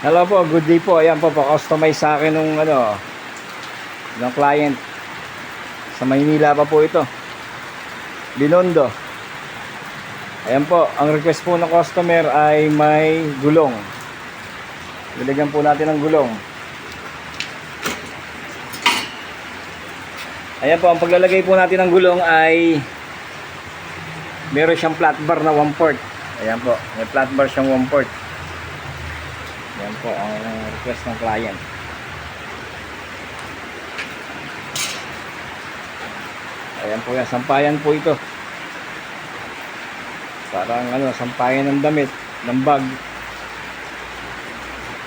Hello po, good day po. Ayan po, pa-customize sa akin ng client. Sa Maynila pa po ito. Binondo. Ayan po, ang request po ng customer ay may gulong. Bilagyan po natin ng gulong. Ayan po, ang paglalagay po natin ng gulong ay meron siyang flat bar na 1/4. Ayan po, may flat bar siyang 1/4. Yan po ang request ng client. Ayan po yan, sampayan po ito. Parang sampayan ng damit, ng bag.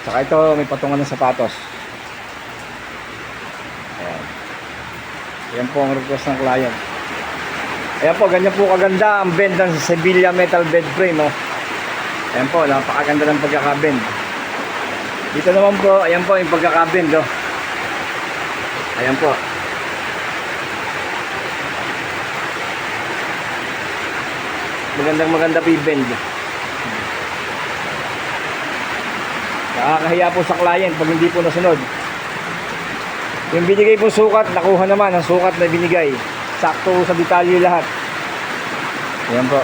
Saka ito may patungan ng sapatos. Ayan. Yan po ang request ng client. Ayan po, ganyan po kaganda ang bend ng Sevilla metal bed frame, oh. Ayan po, napakaganda ng pagkakabend. Dito naman po, ayan po yung pagkakabend, oh. Ayan po. Maganda po yung bend. Nakakahiya po sa client pag hindi po nasunod. Yung binigay po sukat, nakuha naman ang sukat na binigay. Sakto sa detalye lahat. Ayan po.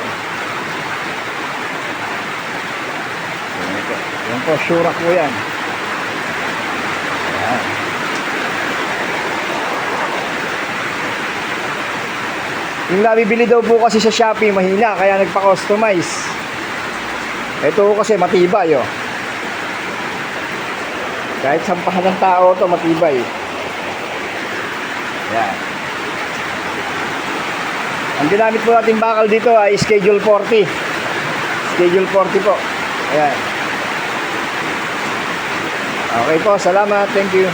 Ayan po, sure po yan. Yung nabibili daw po kasi sa Shopee mahina, kaya nagpa-customize. Ito kasi matibay, oh. Kahit sampahan ng tao to, matibay. Yan. Ang ginamit po natin bakal dito ay Schedule 40. Schedule 40 po. Ayan. Okay po, salamat. Thank you.